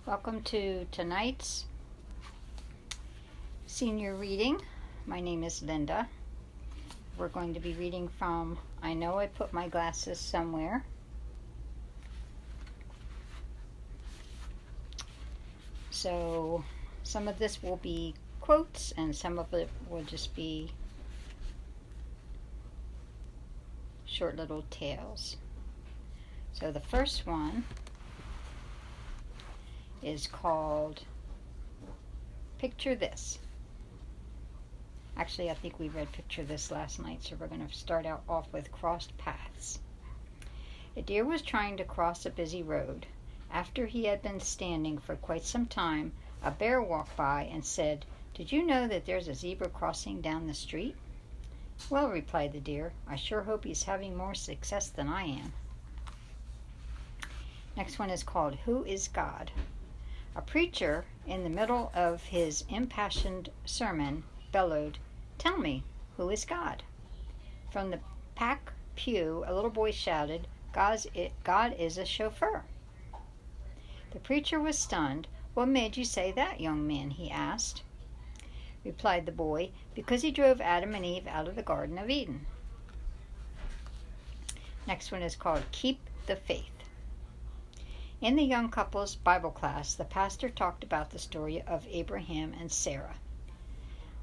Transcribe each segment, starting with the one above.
Welcome to tonight's senior reading. My name is Linda. We're going to be reading from I Know I Put My Glasses Somewhere. So some of this will be quotes and some of it will just be short little tales. So the first one is called Picture This. Actually, I think we read Picture This last night, so we're going to start out off with Crossed Paths. A deer was trying to cross a busy road. After he had been standing for quite some time, a bear walked by and said, "Did you know that there's a zebra crossing down the street?" "Well," replied the deer, "I sure hope he's having more success than I am." Next one is called Who is God? A preacher, in the middle of his impassioned sermon, bellowed, "Tell me, who is God?" From the back pew, a little boy shouted, God is a chauffeur." The preacher was stunned. "What made you say that, young man?" he asked. Replied the boy, "Because he drove Adam and Eve out of the Garden of Eden." Next one is called Keep the Faith. In the young couple's Bible class, the pastor talked about the story of Abraham and Sarah.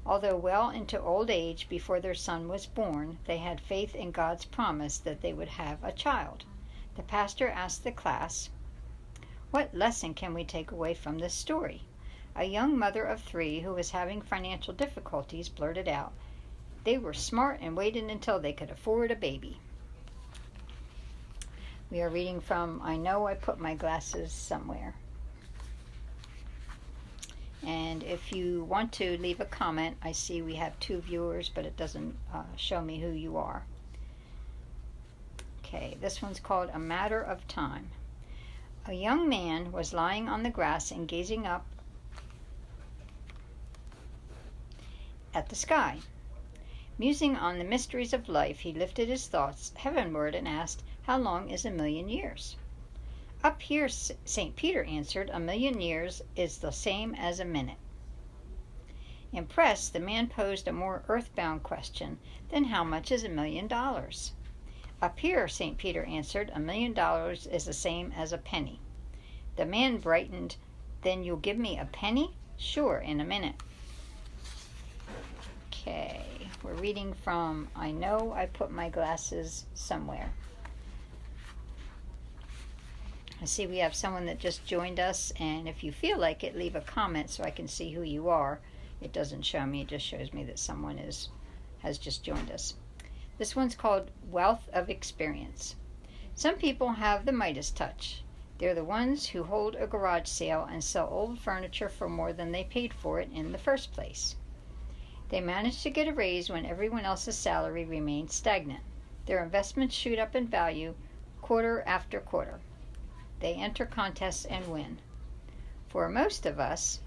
Although well into old age before their son was born, they had faith in God's promise that they would have a child. The pastor asked the class, "What lesson can we take away from this story?" A young mother of 3 who was having financial difficulties blurted out, "They were smart and waited until they could afford a baby." We are reading from I Know I Put My Glasses Somewhere. And if you want to leave a comment, I see we have 2 viewers, but it doesn't show me who you are. Okay, this one's called A Matter of Time. A young man was lying on the grass and gazing up at the sky. Musing on the mysteries of life, he lifted his thoughts heavenward and asked, "How long is 1,000,000 years?" "Up here," St. Peter answered, "1,000,000 years is the same as a minute." Impressed, the man posed a more earthbound question, "Then how much is $1,000,000? "Up here," St. Peter answered, $1,000,000 is the same as a penny." The man brightened. "Then you'll give me a penny?" "Sure, in a minute." Okay, we're reading from I Know I Put My Glasses Somewhere. I see we have someone that just joined us, and if you feel like it, leave a comment so I can see who you are. It doesn't show me, it just shows me that someone has just joined us. This one's called Wealth of Experience. Some people have the Midas touch. They're the ones who hold a garage sale and sell old furniture for more than they paid for it in the first place. They manage to get a raise when everyone else's salary remains stagnant. Their investments shoot up in value quarter after quarter. They enter contests and win. For most of us,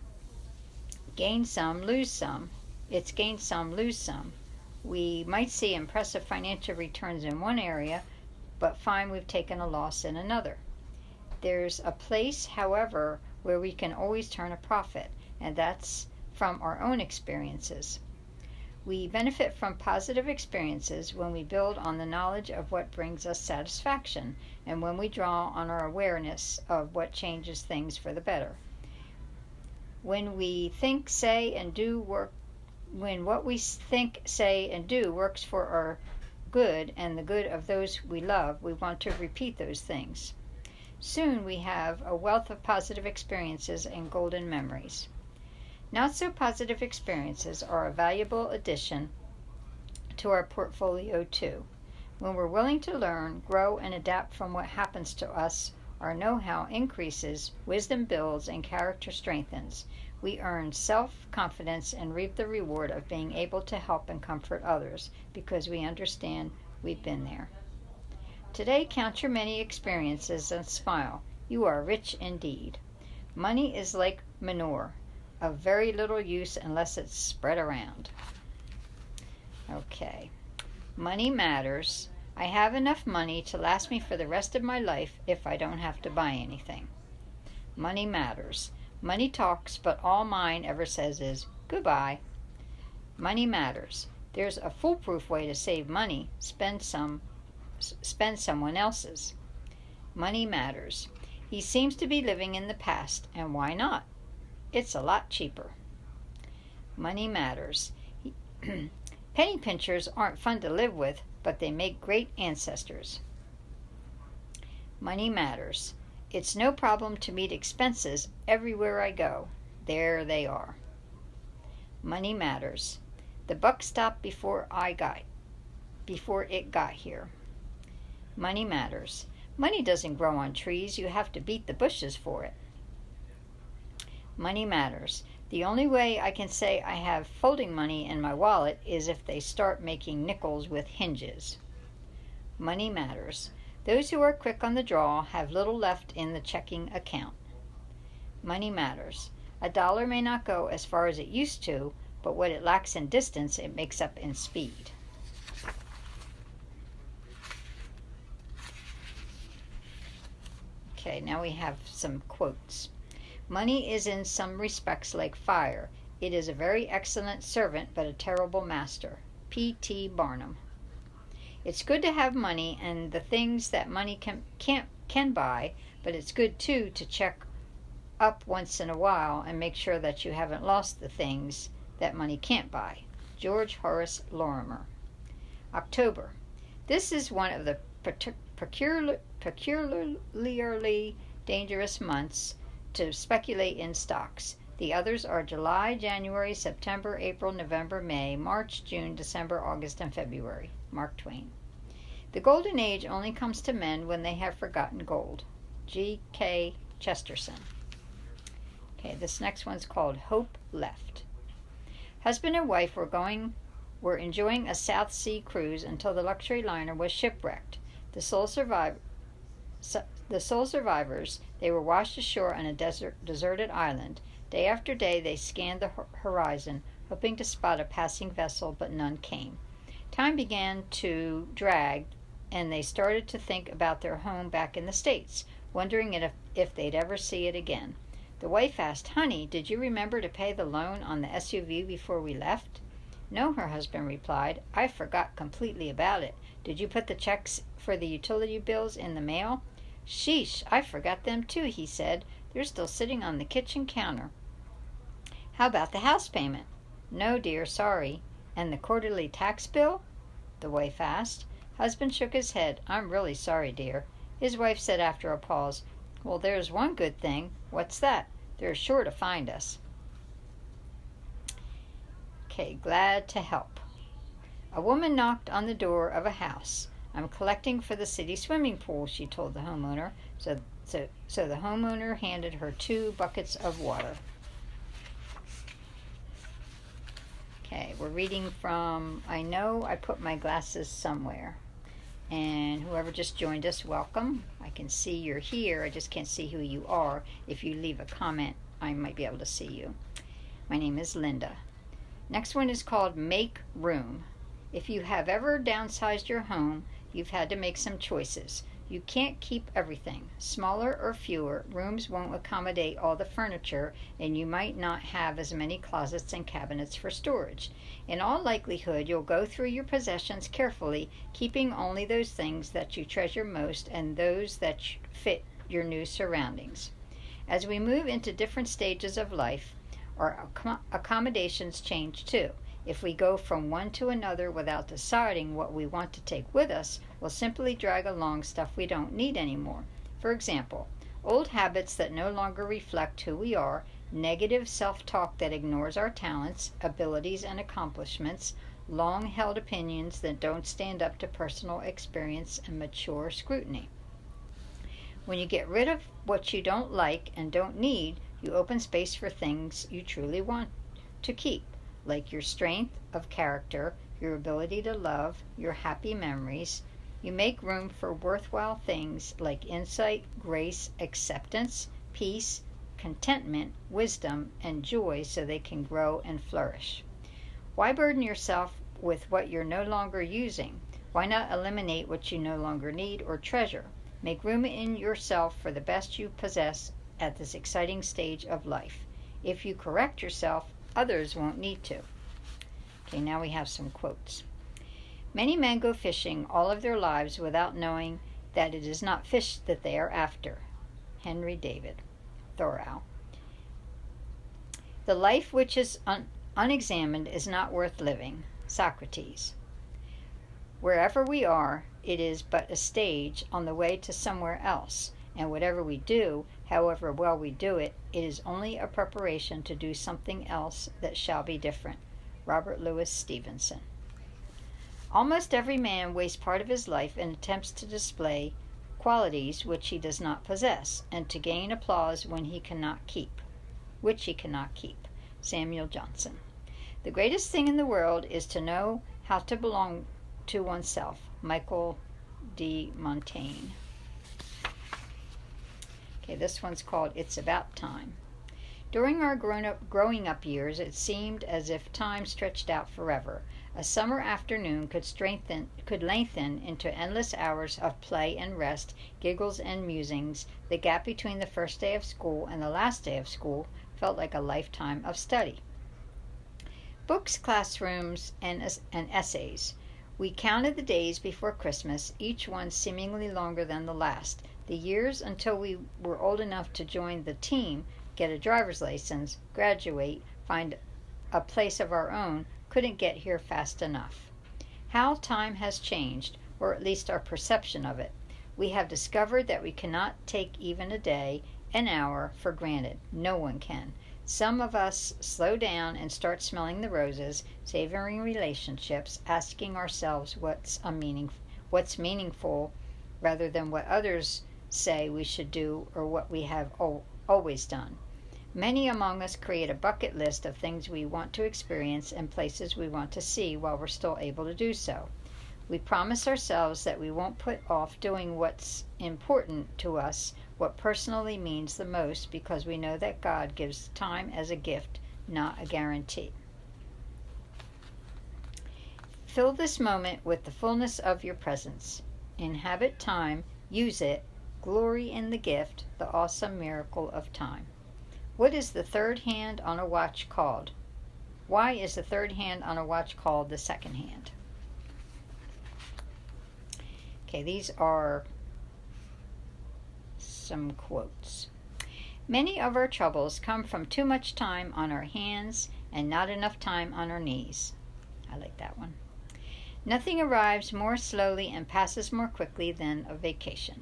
gain some, lose some. It's gain some, lose some. We might see impressive financial returns in one area, but find we've taken a loss in another. There's a place, however, where we can always turn a profit, and that's from our own experiences. We benefit from positive experiences when we build on the knowledge of what brings us satisfaction and when we draw on our awareness of what changes things for the better. When what we think, say, and do works for our good and the good of those we love, we want to repeat those things. Soon we have a wealth of positive experiences and golden memories. Not so positive experiences are a valuable addition to our portfolio too. When we're willing to learn, grow, and adapt from what happens to us, our know-how increases, wisdom builds, and character strengthens. We earn self-confidence and reap the reward of being able to help and comfort others because we understand we've been there. Today, count your many experiences and smile. You are rich indeed. Money is like manure, of very little use unless it's spread around. Okay. Money matters. I have enough money to last me for the rest of my life if I don't have to buy anything. Money matters. Money talks, but all mine ever says is goodbye. Money matters. There's a foolproof way to save money. Spend someone else's. Money matters. He seems to be living in the past, and why not? It's a lot cheaper. Money matters. Penny pinchers aren't fun to live with, but they make great ancestors. Money matters. It's no problem to meet expenses everywhere I go. There they are. Money matters. The buck stopped before it got here. Money matters. Money doesn't grow on trees. You have to beat the bushes for it. Money matters. The only way I can say I have folding money in my wallet is if they start making nickels with hinges. Money matters. Those who are quick on the draw have little left in the checking account. Money matters. A dollar may not go as far as it used to, but what it lacks in distance, it makes up in speed. Okay, now we have some quotes. Money is in some respects like fire. It is a very excellent servant, but a terrible master. P.T. Barnum. It's good to have money and the things that money can buy, but it's good too to check up once in a while and make sure that you haven't lost the things that money can't buy. George Horace Lorimer. October. This is one of the peculiarly dangerous months to speculate in stocks. The others are July, January, September, April, November, May, March, June, December, August, and February. Mark Twain. The golden age only comes to men when they have forgotten gold. G.K. Chesterton. Okay, this next one's called Hope Left. Husband and wife were enjoying a South Sea cruise until the luxury liner was shipwrecked. The sole survivors, they were washed ashore on a deserted island. Day after day they scanned the horizon, hoping to spot a passing vessel, but none came. Time began to drag, and they started to think about their home back in the States, wondering if they'd ever see it again. The wife asked, "Honey, did you remember to pay the loan on the SUV before we left?" "No," her husband replied. "I forgot completely about it. Did you put the checks for the utility bills in the mail?" "Sheesh, I forgot them too," he said. "They're still sitting on the kitchen counter." "How about the house payment?" "No, dear, sorry." "And the quarterly tax bill?" the wife asked. Husband shook his head. "I'm really sorry, dear." His wife said after a pause, "Well, there's one good thing." "What's that?" "They're sure to find us." Okay, glad to help. A woman knocked on the door of a house. "I'm collecting for the city swimming pool," she told the homeowner. So the homeowner handed her 2 buckets of water. Okay, we're reading from I Know I Put My Glasses Somewhere. And whoever just joined us, welcome. I can see you're here. I just can't see who you are. If you leave a comment, I might be able to see you. My name is Linda. Next one is called Make Room. If you have ever downsized your home, you've had to make some choices. You can't keep everything. Smaller or fewer rooms won't accommodate all the furniture, and you might not have as many closets and cabinets for storage. In all likelihood, you'll go through your possessions carefully, keeping only those things that you treasure most and those that fit your new surroundings. As we move into different stages of life, our accommodations change too. If we go from one to another without deciding what we want to take with us, we'll simply drag along stuff we don't need anymore. For example, old habits that no longer reflect who we are, negative self-talk that ignores our talents, abilities, and accomplishments, long-held opinions that don't stand up to personal experience and mature scrutiny. When you get rid of what you don't like and don't need, you open space for things you truly want to keep, like your strength of character, your ability to love, your happy memories. You make room for worthwhile things like insight, grace, acceptance, peace, contentment, wisdom, and joy so they can grow and flourish. Why burden yourself with what you're no longer using? Why not eliminate what you no longer need or treasure? Make room in yourself for the best you possess at this exciting stage of life. If you correct yourself, others won't need to. Okay, now we have some quotes. Many men go fishing all of their lives without knowing that it is not fish that they are after. Henry David Thoreau. The life which is unexamined is not worth living. Socrates. Wherever we are, it is but a stage on the way to somewhere else, and whatever we do, however well we do it, it is only a preparation to do something else that shall be different. Robert Louis Stevenson. Almost every man wastes part of his life in attempts to display qualities which he does not possess, and to gain applause which he cannot keep. Samuel Johnson. The greatest thing in the world is to know how to belong to oneself. Michael de Montaigne. Okay, this one's called It's About Time. During our growing up years, it seemed as if time stretched out forever. A summer afternoon could lengthen into endless hours of play and rest, giggles and musings. The gap between the first day of school and the last day of school felt like a lifetime of study. Books, classrooms, and essays. We counted the days before Christmas, each one seemingly longer than the last. The years until we were old enough to join the team, get a driver's license, graduate, find a place of our own, couldn't get here fast enough. How time has changed, or at least our perception of it. We have discovered that we cannot take even a day, an hour, for granted. No one can. Some of us slow down and start smelling the roses, savoring relationships, asking ourselves what's meaningful rather than what others say we should do or what we have always done. Many among us create a bucket list of things we want to experience and places we want to see while we're still able to do so. We promise ourselves that we won't put off doing what's important to us, what personally means the most, because we know that God gives time as a gift, not a guarantee. Fill this moment with the fullness of your presence. Inhabit time, use it, glory in the gift, the awesome miracle of time. What is the third hand on a watch called? Why is the third hand on a watch called the second hand? Okay, these are some quotes. Many of our troubles come from too much time on our hands and not enough time on our knees. I like that one. Nothing arrives more slowly and passes more quickly than a vacation.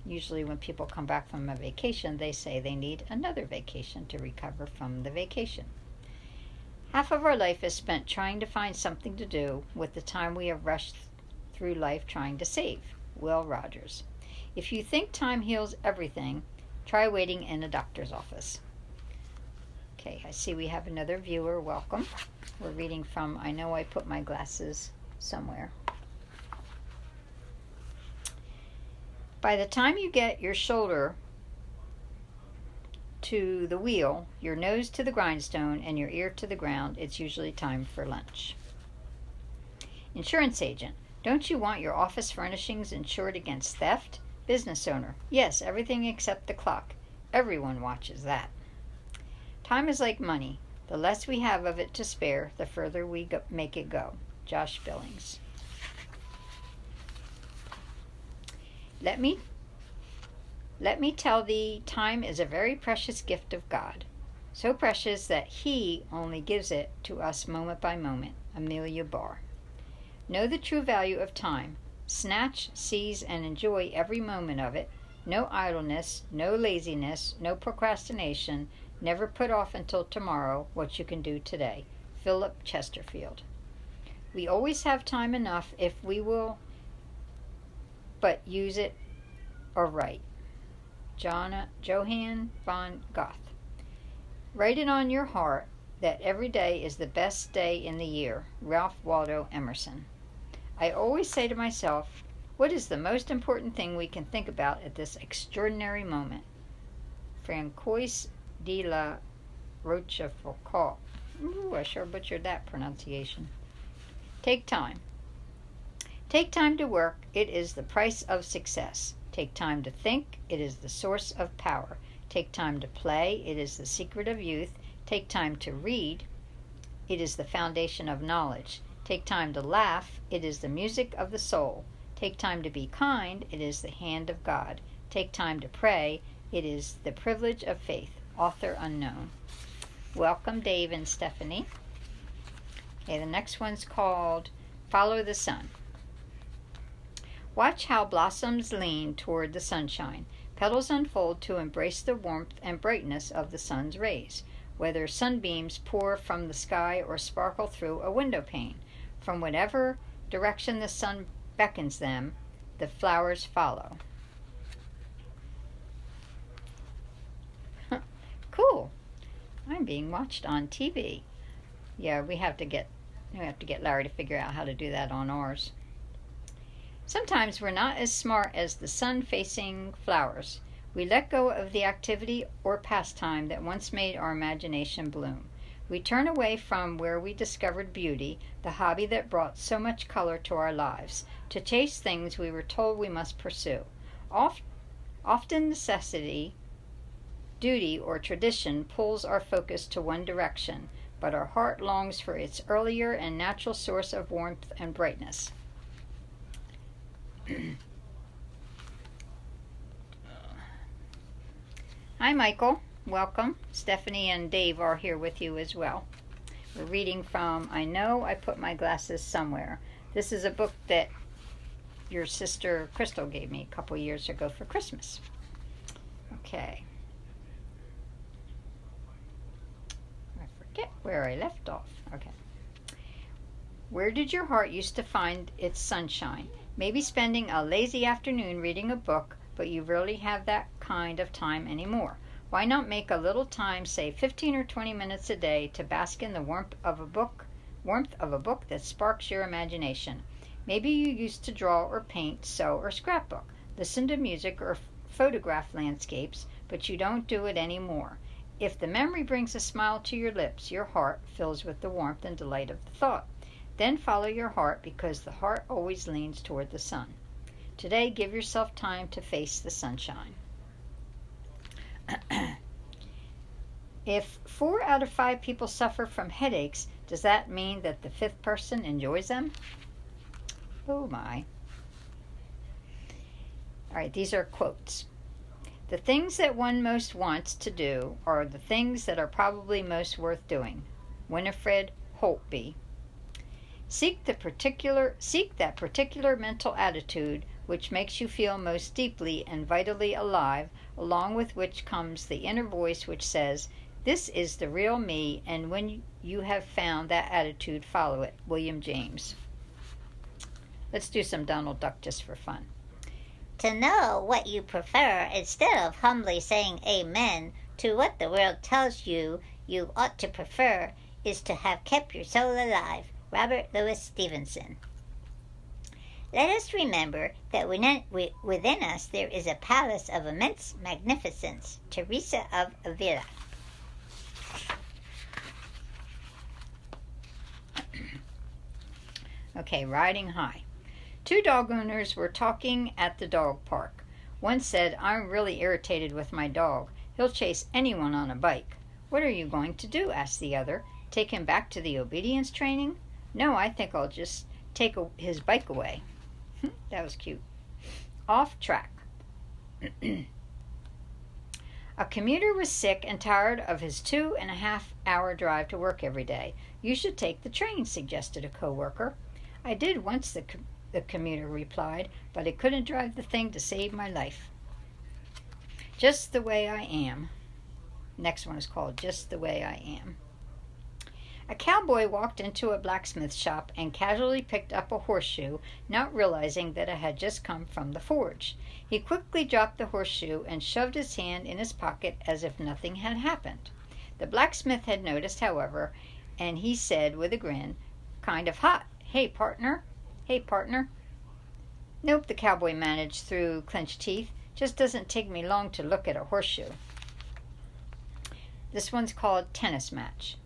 Usually when people come back from a vacation, they say they need another vacation to recover from the vacation. Half of our life is spent trying to find something to do with the time we have rushed through life trying to save. Will Rogers. If you think time heals everything, try waiting in a doctor's office. Okay, I see we have another viewer. Welcome. We're reading from I Know I Put My Glasses Somewhere. By the time you get your shoulder to the wheel, your nose to the grindstone, and your ear to the ground, it's usually time for lunch. Insurance agent. Don't you want your office furnishings insured against theft? Business owner. Yes, everything except the clock. Everyone watches that. Time is like money. The less we have of it to spare, the further we make it go. Josh Billings. Let me tell thee, time is a very precious gift of God. So precious that He only gives it to us moment by moment. Amelia Barr. Know the true value of time. Snatch, seize, and enjoy every moment of it. No idleness, no laziness, no procrastination. Never put off until tomorrow what you can do today. Philip Chesterfield. We always have time enough if we will but use it aright. Johann von Goethe. Write it on your heart that every day is the best day in the year. Ralph Waldo Emerson. I always say to myself, what is the most important thing we can think about at this extraordinary moment? Francois de la Rochefoucauld. Ooh, I sure butchered that pronunciation. Take time. Take time to work. It is the price of success. Take time to think. It is the source of power. Take time to play. It is the secret of youth. Take time to read. It is the foundation of knowledge. Take time to laugh. It is the music of the soul. Take time to be kind. It is the hand of God. Take time to pray. It is the privilege of faith. Author unknown. Welcome, Dave and Stephanie. Okay, the next one's called Follow the Sun. Watch how blossoms lean toward the sunshine. Petals unfold to embrace the warmth and brightness of the sun's rays. Whether sunbeams pour from the sky or sparkle through a window pane, from whatever direction the sun beckons them, the flowers follow. Cool. I'm being watched on TV. Yeah, we have to get Larry to figure out how to do that on ours. Sometimes we're not as smart as the sun-facing flowers. We let go of the activity or pastime that once made our imagination bloom. We turn away from where we discovered beauty, the hobby that brought so much color to our lives, to chase things we were told we must pursue. Often necessity, duty, or tradition pulls our focus to one direction, but our heart longs for its earlier and natural source of warmth and brightness. Hi, Michael. Welcome. Stephanie and Dave are here with you as well. We're reading from I Know I Put My Glasses Somewhere. This is a book that your sister Crystal gave me a couple years ago for Christmas. Okay. I forget where I left off. Okay. Where did your heart used to find its sunshine? Maybe spending a lazy afternoon reading a book, but you rarely have that kind of time anymore. Why not make a little time, say 15 or 20 minutes a day, to bask in the warmth of a book that sparks your imagination? Maybe you used to draw or paint, sew or scrapbook, listen to music or photograph landscapes, but you don't do it anymore. If the memory brings a smile to your lips, your heart fills with the warmth and delight of the thought. Then follow your heart, because the heart always leans toward the sun. Today, give yourself time to face the sunshine. If 4 out of 5 people suffer from headaches, does that mean that the 5th person enjoys them? Oh my. All right, these are quotes. The things that one most wants to do are the things that are probably most worth doing. Winifred Holtby. Seek that particular mental attitude which makes you feel most deeply and vitally alive, along with which comes the inner voice which says, "This is the real me," and when you have found that attitude, follow it. William James. Let's do some Donald Duck just for fun. To know what you prefer, instead of humbly saying amen to what the world tells you you ought to prefer, is to have kept your soul alive. Robert Louis Stevenson. Let us remember that within us there is a palace of immense magnificence. Teresa of Avila. Okay, riding high. 2 dog owners were talking at the dog park. One said, "I'm really irritated with my dog. He'll chase anyone on a bike." "What are you going to do?" asked the other. "Take him back to the obedience training?" "No, I think I'll just take his bike away." That was cute. Off track. A commuter was sick and tired of his 2.5-hour drive to work every day. "You should take the train," suggested a coworker. "I did once," the commuter replied, "but I couldn't drive the thing to save my life." Just the way I am. Next one is called Just the Way I Am. A cowboy walked into a blacksmith shop and casually picked up a horseshoe, not realizing that it had just come from the forge. He quickly dropped the horseshoe and shoved his hand in his pocket as if nothing had happened. The blacksmith had noticed, however, and he said with a grin, "Kind of hot. Hey, partner." "Hey, partner." "Nope," the cowboy managed through clenched teeth. "Just doesn't take me long to look at a horseshoe." This one's called Tennis Match.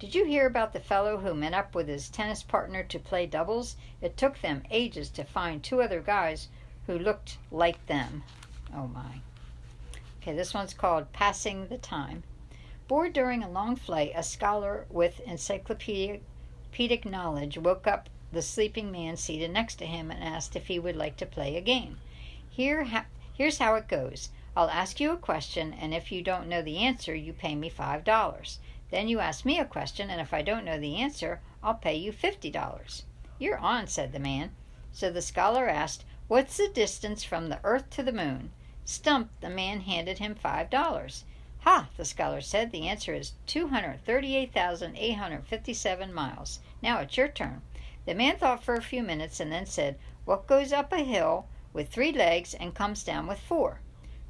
Did you hear about the fellow who met up with his tennis partner to play doubles? It took them ages to find 2 other guys who looked like them. Oh my. Okay, this one's called Passing the Time. Bored during a long flight, a scholar with encyclopedic knowledge woke up the sleeping man seated next to him and asked if he would like to play a game. Here's how it goes. I'll ask you a question, and if you don't know the answer, you pay me $5. Then you ask me a question, and if I don't know the answer, I'll pay you $50. You're on, said the man. So the scholar asked, what's the distance from the earth to the moon? Stumped, the man handed him $5. Ha, the scholar said, the answer is 238,857 miles. Now it's your turn. The man thought for a few minutes and then said, what goes up a hill with 3 legs and comes down with 4?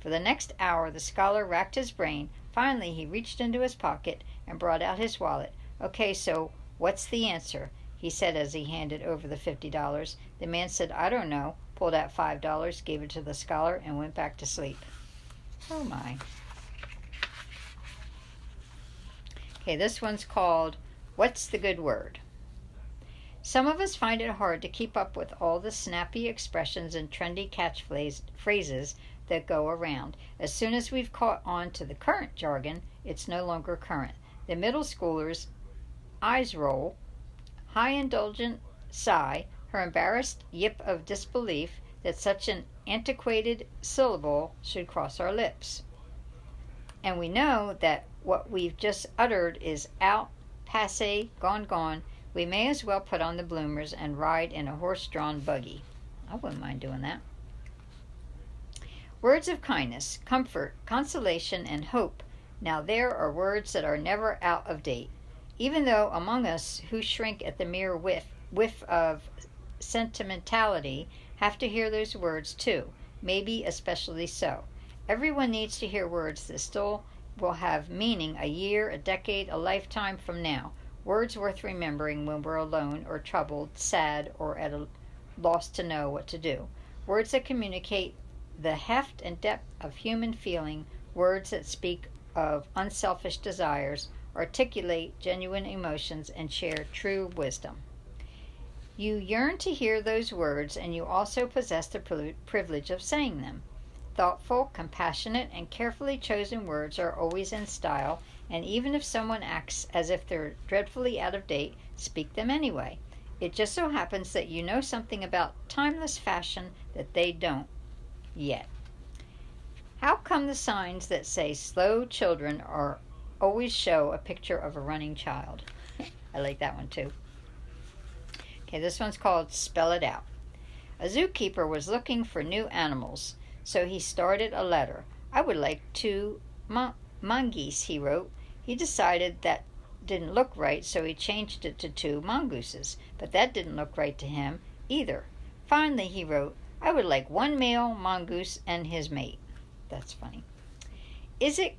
For the next hour the scholar racked his brain. Finally he reached into his pocket and brought out his wallet. Okay, so what's the answer? He said as he handed over the $50. The man said, I don't know, pulled out $5, gave it to the scholar, and went back to sleep. Oh my. Okay, this one's called What's the Good Word? Some of us find it hard to keep up with all the snappy expressions and trendy catchphrases that go around. As soon as we've caught on to the current jargon, it's no longer current. The middle schoolers' eyes roll, high indulgent sigh, her embarrassed yip of disbelief that such an antiquated syllable should cross our lips. And we know that what we've just uttered is out, passé, gone. We may as well put on the bloomers and ride in a horse-drawn buggy. I wouldn't mind doing that. Words of kindness, comfort, consolation, and hope. Now there are words that are never out of date. Even though among us who shrink at the mere whiff of sentimentality have to hear those words too, maybe especially so. Everyone needs to hear words that still will have meaning a year, a decade, a lifetime from now. Words worth remembering when we're alone or troubled, sad, or at a loss to know what to do. Words that communicate the heft and depth of human feeling. Words that speak of unselfish desires, articulate genuine emotions, and share true wisdom. You yearn to hear those words, and you also possess the privilege of saying them. Thoughtful, compassionate, and carefully chosen words are always in style, and even if someone acts as if they're dreadfully out of date, speak them anyway. It just so happens that you know something about timeless fashion that they don't yet. How come the signs that say slow children are always show a picture of a running child? I like that one too. Okay, this one's called Spell It Out. A zookeeper was looking for new animals, so he started a letter. I would like 2 mongoose, he wrote. He decided that didn't look right, so he changed it to 2 mongooses, but that didn't look right to him either. Finally, he wrote, I would like 1 male mongoose and his mate. That's funny. Is it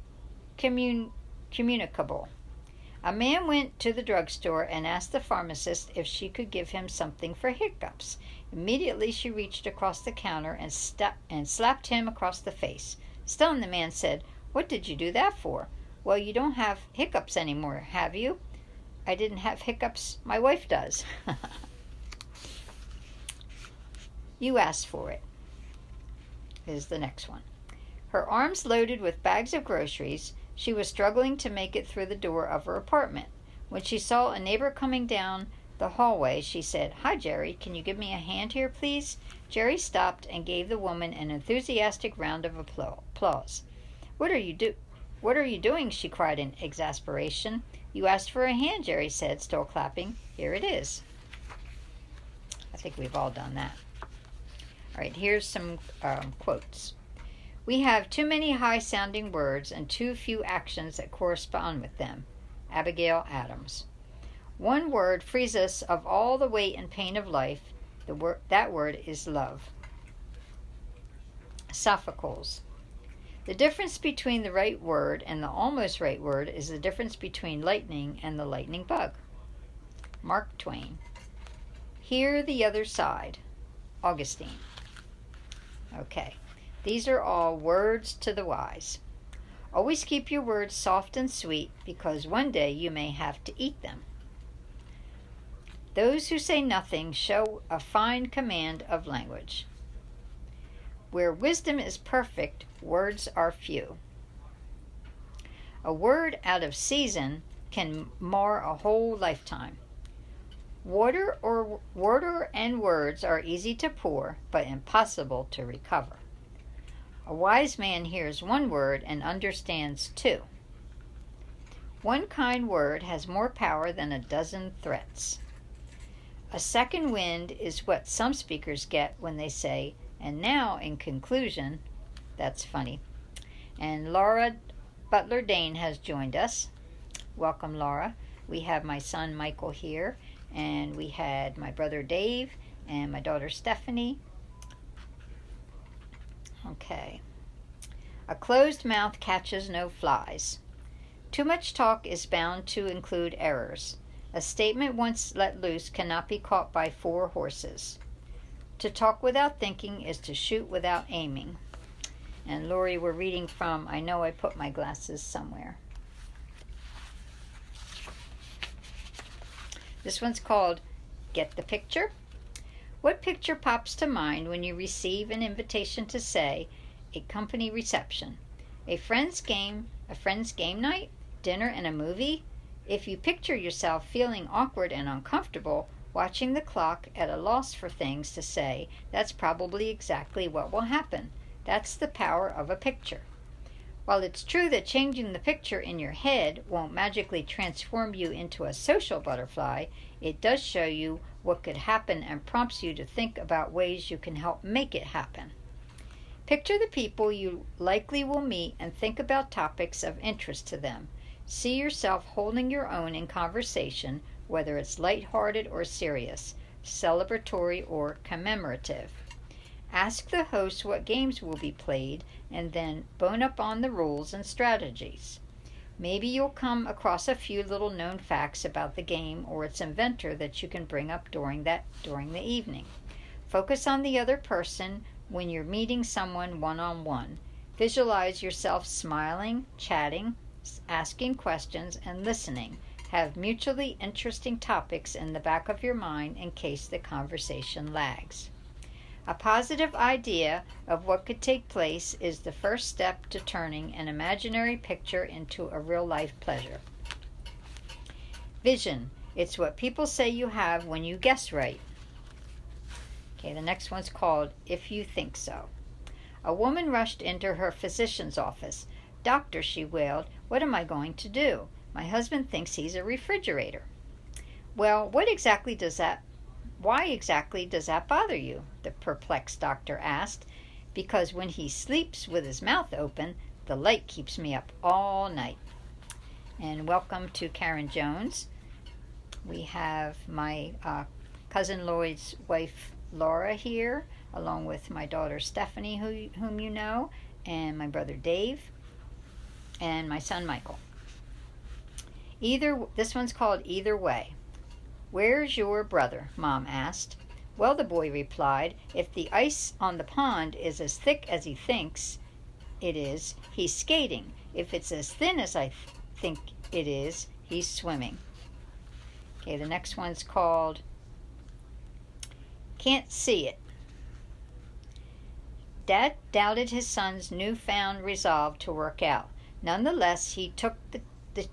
communicable? A man went to the drugstore and asked the pharmacist if she could give him something for hiccups. Immediately she reached across the counter and slapped him across the face. Stunned, the man said, What did you do that for? Well, you don't have hiccups anymore, have you? I didn't have hiccups. My wife does. You asked for it. Here's the next one. Her arms loaded with bags of groceries, she was struggling to make it through the door of her apartment. When she saw a neighbor coming down the hallway, she said, Hi, Jerry, can you give me a hand here, please? Jerry stopped and gave the woman an enthusiastic round of applause. What are you doing? She cried in exasperation. You asked for a hand, Jerry said, still clapping. Here it is. I think we've all done that. All right, here's some quotes. We have too many high-sounding words and too few actions that correspond with them. Abigail Adams. One word frees us of all the weight and pain of life. That word is love. Sophocles. The difference between the right word and the almost right word is the difference between lightning and the lightning bug. Mark Twain. Hear the other side. Augustine. Okay. These are all words to the wise. Always keep your words soft and sweet, because one day you may have to eat them. Those who say nothing show a fine command of language. Where wisdom is perfect, words are few. A word out of season can mar a whole lifetime. Water and words are easy to pour, but impossible to recover. A wise man hears one word and understands two. One kind word has more power than a dozen threats. A second wind is what some speakers get when they say, "And now, in conclusion," that's funny. And Laura Butler Dane has joined us. Welcome, Laura. We have my son Michael here, and we had my brother Dave and my daughter Stephanie. Okay. A closed mouth catches no flies. Too much talk is bound to include errors. A statement once let loose cannot be caught by 4 horses. To talk without thinking is to shoot without aiming. And Lori, we're reading from I Know I Put My Glasses Somewhere. This one's called Get the Picture. What picture pops to mind when you receive an invitation to, say, a company reception, a friend's game night, dinner and a movie? If you picture yourself feeling awkward and uncomfortable, watching the clock, at a loss for things to say, that's probably exactly what will happen. That's the power of a picture. While it's true that changing the picture in your head won't magically transform you into a social butterfly, it does show you what could happen and prompts you to think about ways you can help make it happen. Picture the people you likely will meet and think about topics of interest to them. See yourself holding your own in conversation, whether it's lighthearted or serious, celebratory or commemorative. Ask the host what games will be played, and then bone up on the rules and strategies. Maybe you'll come across a few little known facts about the game or its inventor that you can bring up during the evening. Focus on the other person when you're meeting someone one-on-one. Visualize yourself smiling, chatting, asking questions, and listening. Have mutually interesting topics in the back of your mind in case the conversation lags. A positive idea of what could take place is the first step to turning an imaginary picture into a real-life pleasure. Vision. It's what people say you have when you guess right. Okay, the next one's called If You Think So. A woman rushed into her physician's office. "Doctor," she wailed, "what am I going to do? My husband thinks he's a refrigerator." "Well, why exactly does that bother you?" the perplexed doctor asked. "Because when he sleeps with his mouth open, the light keeps me up all night." And welcome to Karen Jones. We have my cousin Lloyd's wife Laura here, along with my daughter Stephanie, whom you know, and my brother Dave, and my son Michael. This one's called Either Way. "Where's your brother?" Mom asked. "Well," the boy replied, "if the ice on the pond is as thick as he thinks it is, he's skating. If it's as thin as I think it is, he's swimming." Okay, the next one's called Can't See It. Dad doubted his son's newfound resolve to work out. Nonetheless, he took the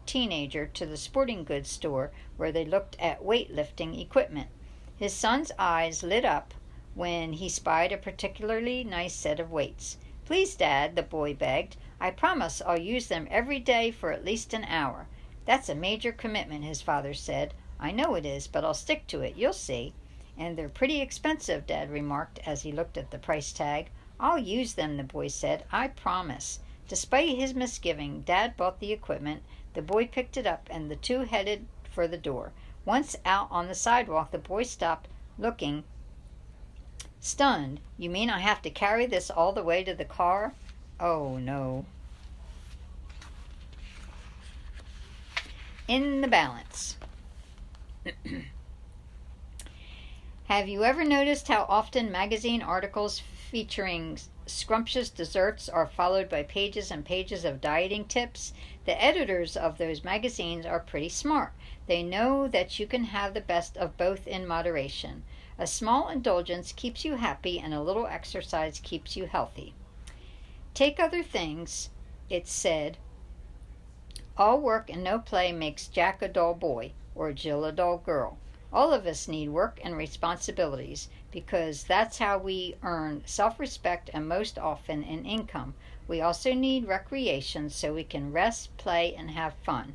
teenager to the sporting goods store where they looked at weightlifting equipment. His son's eyes lit up when he spied a particularly nice set of weights. "Please, Dad," the boy begged. "I promise I'll use them every day for at least an hour." "That's a major commitment," his father said. "I know it is, but I'll stick to it. You'll see." "And they're pretty expensive," Dad remarked as he looked at the price tag. "I'll use them," the boy said. "I promise." Despite his misgiving, Dad bought the equipment. The boy picked it up, and the two headed for the door. Once out on the sidewalk, the boy stopped, looking stunned. "You mean I have to carry this all the way to the car?" "Oh, no." In the balance. Have you ever noticed how often magazine articles featuring scrumptious desserts are followed by pages and pages of dieting tips? The editors of those magazines are pretty smart. They know that you can have the best of both in moderation. A small indulgence keeps you happy, and a little exercise keeps you healthy. Take other things, it said. All work and no play makes Jack a dull boy or Jill a dull girl. All of us need work and responsibilities because that's how we earn self-respect and most often an income. We also need recreation so we can rest, play, and have fun.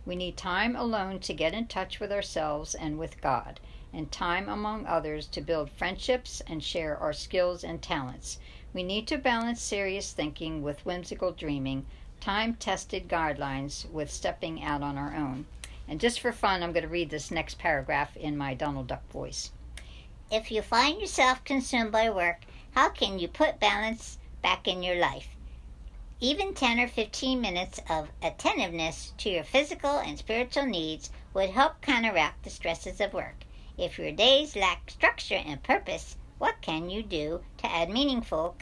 We need time alone to get in touch with ourselves and with God, and time among others to build friendships and share our skills and talents. We need to balance serious thinking with whimsical dreaming, time-tested guidelines with stepping out on our own. And just for fun, I'm going to read this next paragraph in my Donald Duck voice. If you find yourself consumed by work, how can you put balance back in your life? Even 10 or 15 minutes of attentiveness to your physical and spiritual needs would help counteract the stresses of work. If your days lack structure and purpose, what can you do to add meaningful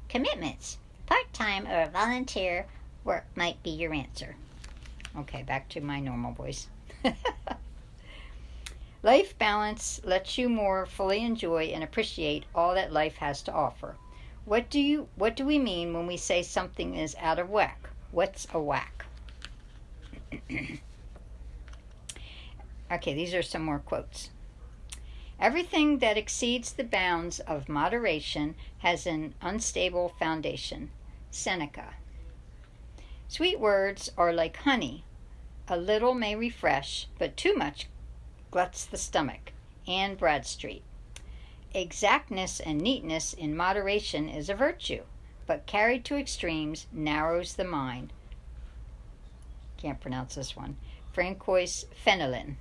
commitments? Part-time or volunteer work might be your answer. Okay, back to my normal voice. Life balance lets you more fully enjoy and appreciate all that life has to offer. What do we mean when we say something is out of whack? What's a whack? Okay, these are some more quotes. Everything that exceeds the bounds of moderation has an unstable foundation. Seneca. Sweet words are like honey. A little may refresh, but too much gluts the stomach. Anne Bradstreet. Exactness and neatness in moderation is a virtue, but carried to extremes narrows the mind. Can't pronounce this one. Francois Fenelon.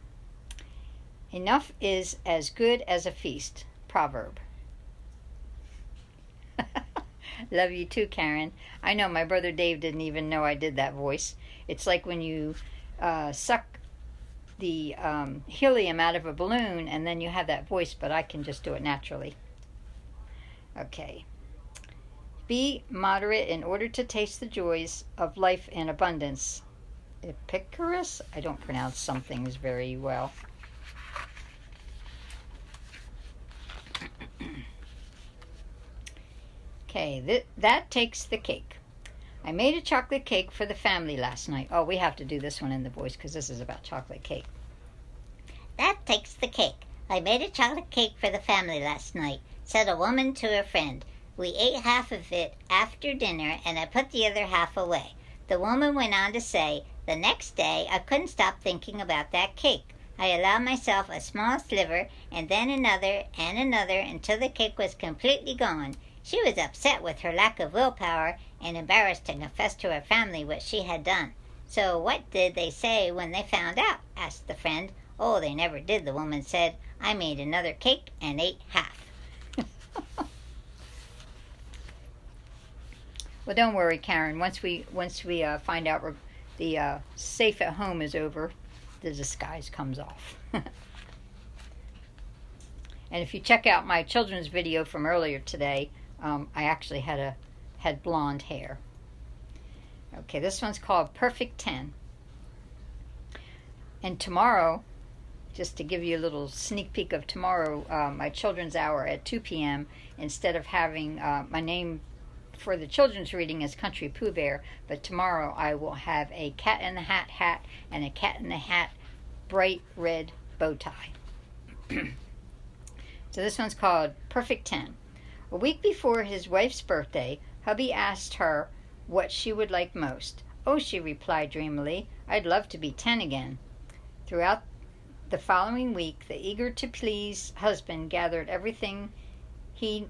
Enough is as good as a feast. Proverb. Love you too, Karen. I know my brother Dave didn't even know I did that voice. It's like when you suck the helium out of a balloon and then you have that voice, but I can just do it naturally. Okay. Be moderate in order to taste the joys of life in abundance. Epicurus? I don't pronounce some things very well. Okay, that takes the cake. I made a chocolate cake for the family last night. Oh, we have to do this one in the voice because this is about chocolate cake. That takes the cake. I made a chocolate cake for the family last night, said a woman to a friend. We ate half of it after dinner, and I put the other half away. The woman went on to say, the next day I couldn't stop thinking about that cake. I allowed myself a small sliver, and then another and another until the cake was completely gone. She was upset with her lack of willpower and embarrassed to confess to her family what she had done. So what did they say when they found out? Asked the friend. Oh, they never did, the woman said. I made another cake and ate half. Well, don't worry, Karen. Once we find out the safe at home is over, the disguise comes off. And if you check out my children's video from earlier today, I actually had blonde hair. Okay, this one's called Perfect 10. And tomorrow, just to give you a little sneak peek of tomorrow, my children's hour at 2 p.m., instead of having my name for the children's reading is Countrypoohbear, but tomorrow I will have a Cat in the Hat hat and a Cat in the Hat bright red bow tie. So this one's called Perfect 10. A week before his wife's birthday, hubby asked her what she would like most. Oh, she replied dreamily, I'd love to be 10 again. Throughout the following week, the eager-to-please husband gathered everything he'd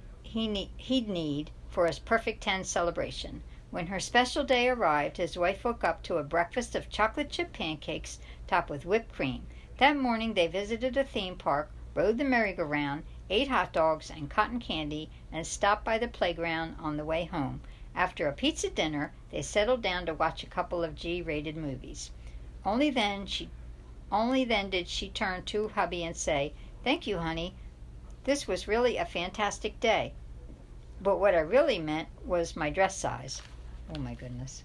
need for his perfect 10 celebration. When her special day arrived, his wife woke up to a breakfast of chocolate chip pancakes topped with whipped cream. That morning they visited a theme park, rode the merry-go-round, ate hot dogs and cotton candy, and stopped by the playground on the way home. After a pizza dinner, they settled down to watch a couple of G-rated movies. Only then did she turn to hubby and say, Thank you, honey. This was really a fantastic day. But what I really meant was my dress size. Oh my goodness.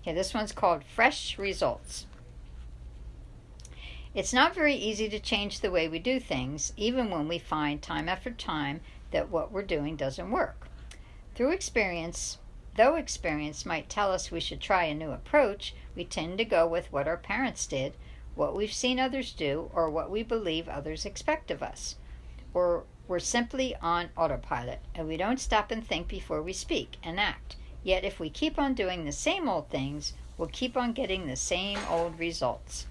Okay, this one's called Fresh Results. It's not very easy to change the way we do things, even when we find time after time that what we're doing doesn't work. Though experience might tell us we should try a new approach, we tend to go with what our parents did, what we've seen others do, or what we believe others expect of us. Or we're simply on autopilot, and we don't stop and think before we speak and act. Yet if we keep on doing the same old things, we'll keep on getting the same old results.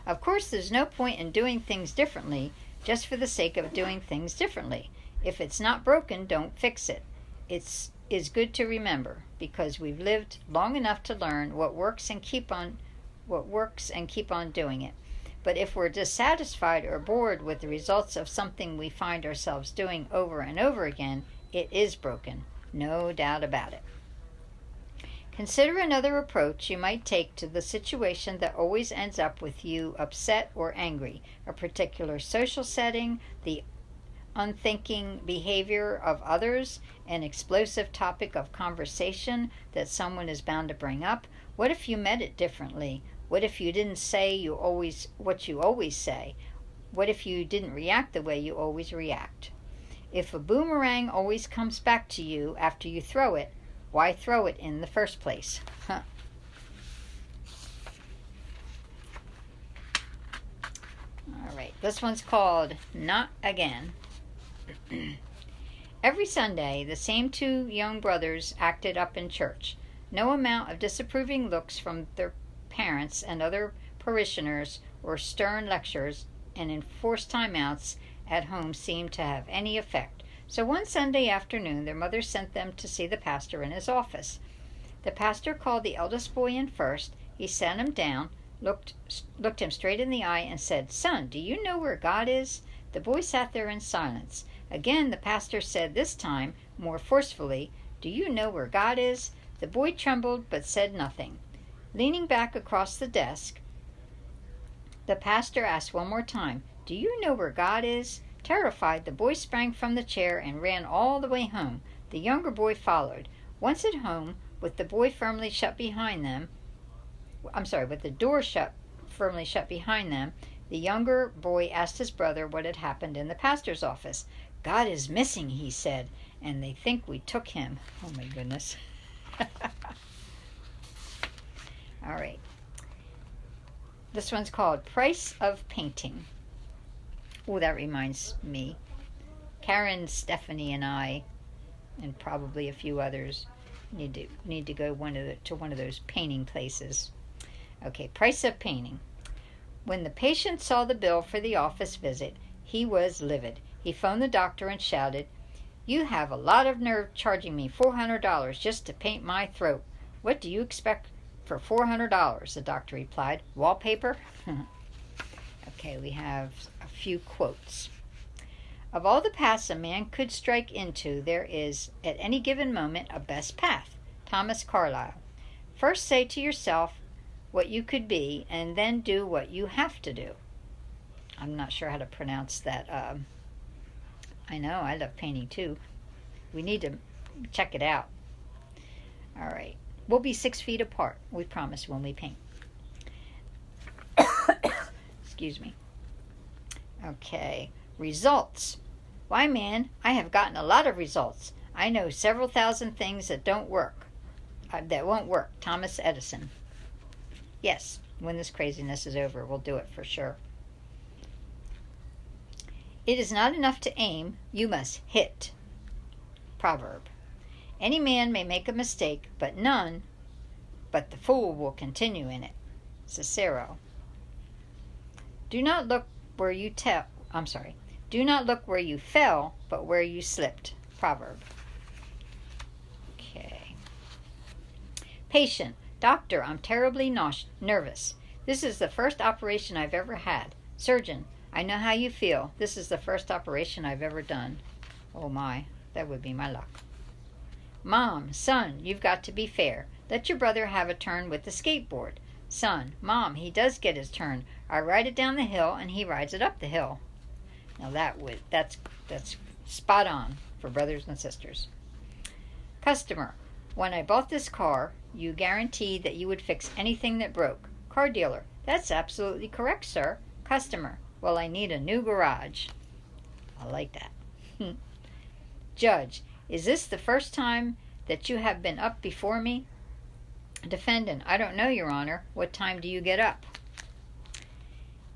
Of course, there's no point in doing things differently just for the sake of doing things differently. If it's not broken, don't fix it. It's good to remember, because we've lived long enough to learn what works and keep on doing it. But if we're dissatisfied or bored with the results of something we find ourselves doing over and over again, it is broken, no doubt about it. Consider another approach you might take to the situation that always ends up with you upset or angry, a particular social setting, the unthinking behavior of others, an explosive topic of conversation that someone is bound to bring up. What if you met it differently? What if you didn't say what you always say? What if you didn't react the way you always react? If a boomerang always comes back to you after you throw it, why throw it in the first place? All right, this one's called Not Again. Every Sunday, the same two young brothers acted up in church. No amount of disapproving looks from their parents and other parishioners, or stern lectures and enforced timeouts at home seemed to have any effect. So one Sunday afternoon, their mother sent them to see the pastor in his office. The pastor called the eldest boy in first. He sat him down, looked him straight in the eye, and said, "Son, do you know where God is?" The boy sat there in silence. Again, the pastor said, this time more forcefully, "Do you know where God is?" The boy trembled but said nothing. Leaning back across the desk, the pastor asked one more time, "Do you know where God is?" Terrified, the boy sprang from the chair and ran all the way home. The younger boy followed. Once at home, with the door firmly shut behind them, the younger boy asked his brother what had happened in the pastor's office. "God is missing," he said, "and they think we took him." Oh my goodness. All right. This one's called Price of Painting. Oh, that reminds me. Karen, Stephanie, and I, and probably a few others, need to go to one of those painting places. Okay, price of painting. When the patient saw the bill for the office visit, he was livid. He phoned the doctor and shouted, "You have a lot of nerve charging me $400 just to paint my throat. What do you expect for $400? The doctor replied. "Wallpaper?" Okay, we have a few quotes. Of all the paths a man could strike into, there is, at any given moment, a best path. Thomas Carlyle. First say to yourself what you could be, and then do what you have to do. I'm not sure how to pronounce that. I know, I love painting too. We need to check it out. All right. We'll be 6 feet apart, we promise, when we paint. Excuse me. Okay. Results. Why, man, I have gotten a lot of results. I know several thousand things that won't work. Thomas Edison. Yes, when this craziness is over, we'll do it for sure. It is not enough to aim, you must hit. Proverb. Any man may make a mistake, but the fool will continue in it. Cicero. Do not look where you fell, but where you slipped. Proverb. Okay. Patient. Doctor, I'm terribly nervous. This is the first operation I've ever had. Surgeon. I know how you feel. This is the first operation I've ever done. Oh my, that would be my luck. Mom, son, you've got to be fair. Let your brother have a turn with the skateboard. Son, Mom, he does get his turn. I ride it down the hill and he rides it up the hill. Now that's spot on for brothers and sisters. Customer, when I bought this car, you guaranteed that you would fix anything that broke. Car dealer. That's absolutely correct, sir. Customer. Well, I need a new garage. I like that. Judge. Is this the first time that you have been up before me? Defendant. I don't know, Your Honor. What time do you get up?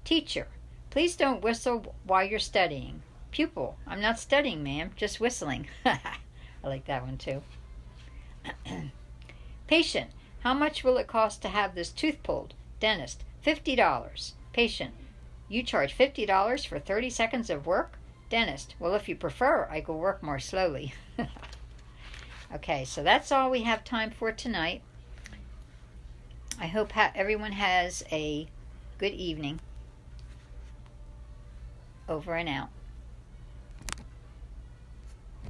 Teacher. Please don't whistle while you're studying. Pupil. I'm not studying, ma'am. Just whistling. I like that one, too. Patient. How much will it cost to have this tooth pulled? Dentist. $50. Patient. You charge $50 for 30 seconds of work? Dentist. Well, if you prefer, I could work more slowly. Okay, so that's all we have time for tonight. I hope everyone has a good evening. Over and out.